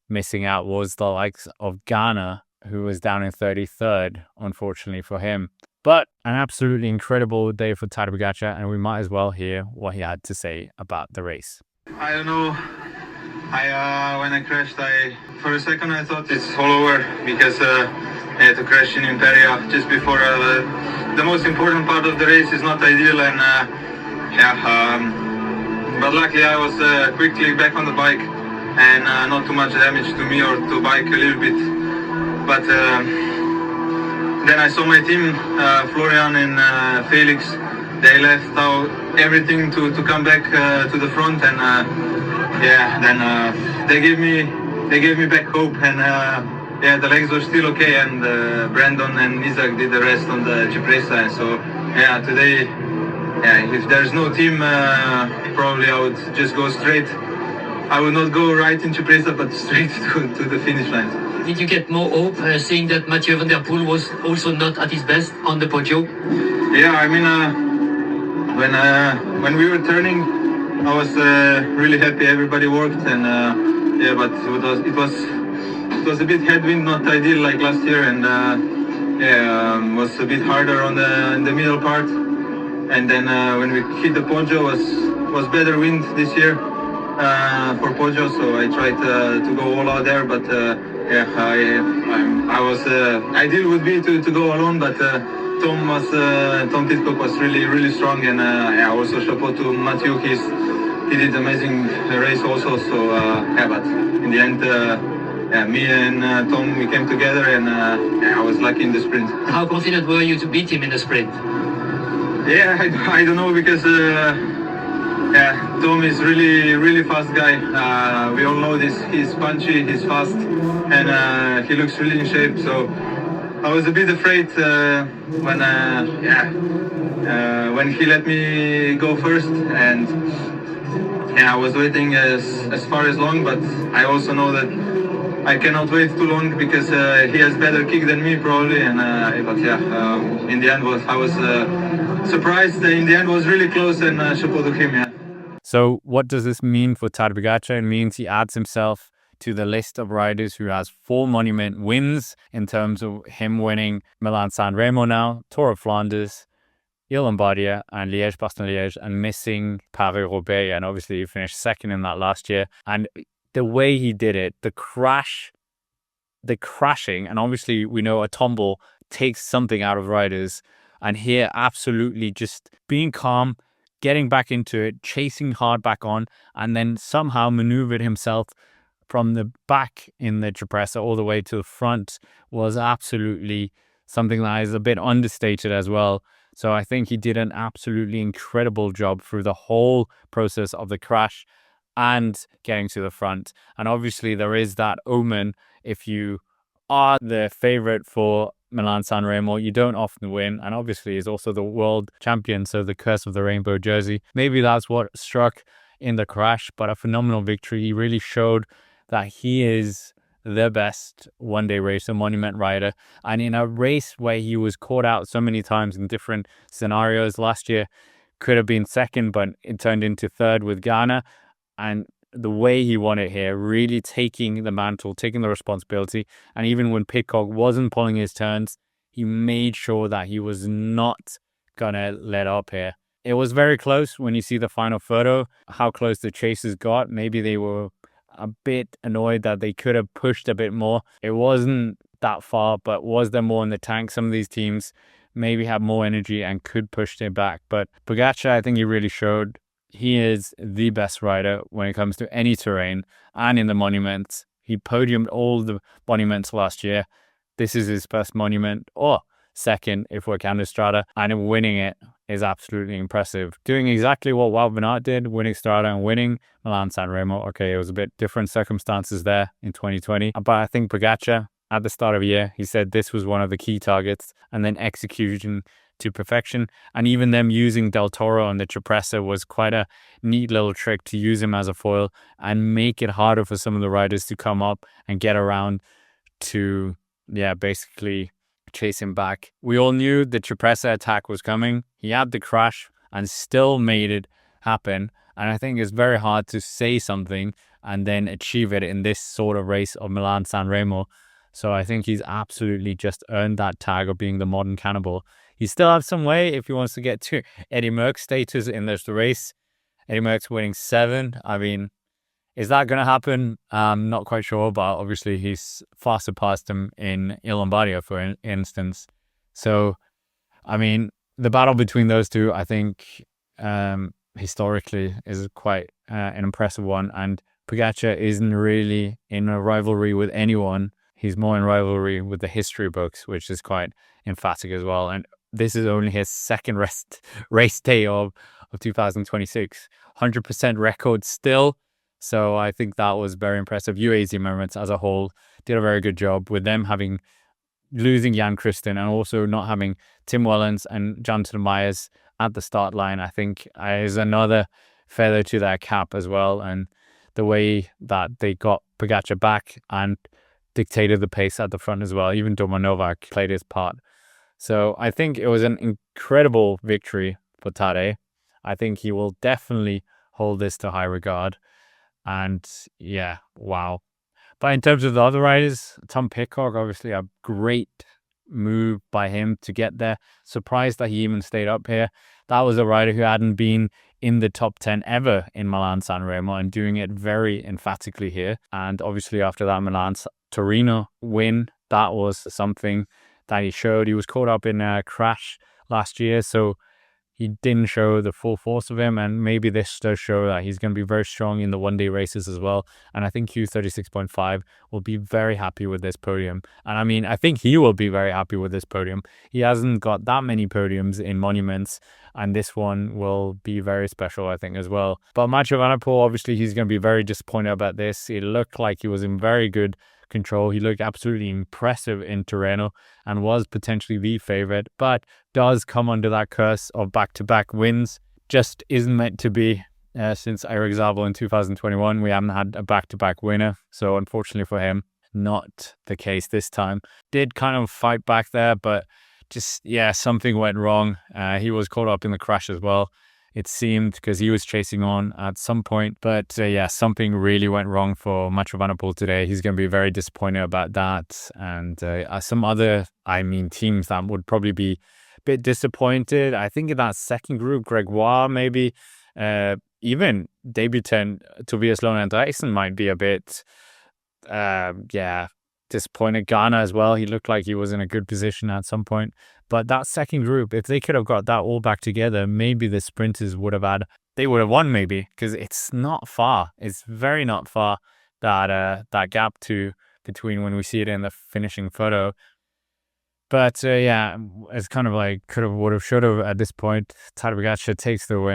missing out was the likes of Ghana, who was down in 33rd, unfortunately for him. But an absolutely incredible day for Tadej Pogacar, and we might as well hear what he had to say about the race. I don't know. When I crashed, for a second I thought it's all over because I had to crash in Imperia just before the most important part of the race is not ideal, and but luckily I was quickly back on the bike and not too much damage to me or to bike a little bit. But then I saw my team, Florian and Felix. They left out everything to come back to the front, and then they gave me back hope, and the legs were still okay, and Brandon and Isaac did the rest on the Cipressa. So today, if there's no team, probably I would just go straight. I would not go right in Cipressa, but straight to the finish line. Did you get more hope seeing that Mathieu van der Poel was also not at his best on the Poggio? Yeah, I mean, when we were turning, I was really happy. Everybody worked, and but it was a bit headwind, not ideal like last year, and was a bit harder in the middle part. And then when we hit the Poggio, was better wind this year for Poggio, so I tried to go all out there, but I was ideal would be to go alone, but Tom Pitcock was really strong, and also chapeau to Mathieu. He did amazing race also. So but in the end, me and Tom, we came together, and I was lucky in the sprint. How confident were you to beat him in the sprint? Yeah, I don't know, because Tom is really fast guy. We all know this. He's punchy, he's fast, and he looks really in shape. So I was a bit afraid when he let me go first, and I was waiting as far as long. But I also know that I cannot wait too long, because he has better kick than me probably. And in the end I was surprised. In the end was really close, and chapeau to him. Yeah. So what does this mean for Tadej Pogacar? It means he adds himself to the list of riders who has 4 monument wins, in terms of him winning Milan-San Remo now, Tour of Flanders, Lombardia, and Liège-Bastogne-Liège, and missing Paris-Roubaix, and obviously he finished second in that last year. And the way he did it, the crashing, and obviously we know a tumble takes something out of riders, and here absolutely just being calm, getting back into it, chasing hard back on, and then somehow maneuvered himself from the back in the Cipressa all the way to the front was absolutely something that is a bit understated as well. So I think he did an absolutely incredible job through the whole process of the crash and getting to the front. And obviously there is that omen, if you are the favorite for Milan-San Remo, you don't often win, and obviously he's also the world champion, so the curse of the rainbow jersey. Maybe that's what struck in the crash, but a phenomenal victory. He really showed that he is the best one-day racer, monument rider, and in a race where he was caught out so many times in different scenarios. Last year could have been second, but it turned into third with Ghana, and the way he won it here, really taking the mantle, taking the responsibility. And even when Pitcock wasn't pulling his turns, he made sure that he was not gonna let up here. It was very close when you see the final photo, how close the chasers got. Maybe they were a bit annoyed that they could have pushed a bit more. It wasn't that far, but was there more in the tank? Some of these teams maybe have more energy and could push it back. But Pogacar, I think he really showed he is the best rider when it comes to any terrain and in the monuments. He podiumed all the monuments last year. This is his first monument, or second if we're counting Strada, and winning it is absolutely impressive. Doing exactly what Wout van Aert did, winning Strada and winning Milan-San Remo. Okay, it was a bit different circumstances there in 2020, but I think Pogacar, at the start of the year, he said this was one of the key targets, and then execution to perfection. And even them using Del Toro on the Cipressa was quite a neat little trick to use him as a foil and make it harder for some of the riders to come up and get around to, basically chase him back. We all knew the Cipressa attack was coming. He had the crash and still made it happen. And I think it's very hard to say something and then achieve it in this sort of race of Milan-San Remo. So I think he's absolutely just earned that tag of being the modern cannibal. He still has some way if he wants to get to Eddie Merckx status in this race. Eddie Merckx winning 7. I mean, is that going to happen? I'm not quite sure, but obviously he's far surpassed him in Il Lombardia, for instance. So, I mean, the battle between those two, I think, historically is quite an impressive one. And Pogacar isn't really in a rivalry with anyone. He's more in rivalry with the history books, which is quite emphatic as well. And this is only his second race day of 2026. 100% record still. So I think that was very impressive. UAE Emirates as a whole did a very good job with them losing Jan Christen and also not having Tim Wellens and Jonathan Myers at the start line. I think is another feather to their cap as well. And the way that they got Pogacar back and dictated the pace at the front as well. Even Doma Novak played his part. So I think it was an incredible victory for Tadej. I think he will definitely hold this to high regard. And yeah, wow. But in terms of the other riders, Tom Pidcock, obviously a great move by him to get there. Surprised that he even stayed up here. That was a rider who hadn't been in the top 10 ever in Milan-San Remo and doing it very emphatically here. And obviously after that Milan-Torino win, that was something that he showed. He was caught up in a crash last year, so he didn't show the full force of him, and maybe this does show that he's going to be very strong in the one-day races as well. And I think Q36.5 will be very happy with this podium. And I mean, I think he will be very happy with this podium. He hasn't got that many podiums in monuments, and this one will be very special, I think, as well. But Mathieu van der Poel, obviously, he's going to be very disappointed about this. It looked like he was in very good control. He looked absolutely impressive in Tirreno and was potentially the favorite, but does come under that curse of back-to-back wins. Just isn't meant to be. Since Eric Zabel in 2021, we haven't had a back-to-back winner. So unfortunately for him, not the case this time. Did kind of fight back there, but just, yeah, something went wrong. He was caught up in the crash as well, it seemed, because he was chasing on at some point. But yeah, something really went wrong for Mathieu van der Poel today. He's going to be very disappointed about that. And some other, teams that would probably be a bit disappointed. I think in that second group, Gregoire maybe, even debutant Tobias Lohan Andresen might be a bit, disappointed. Ghana as well. He looked like he was in a good position at some point. But that second group, if they could have got that all back together, maybe the sprinters would have won maybe, because it's not far. It's very not far, that gap between when we see it in the finishing photo. But yeah, it's kind of like could have, would have, should have at this point. Tadej Pogacar takes the win.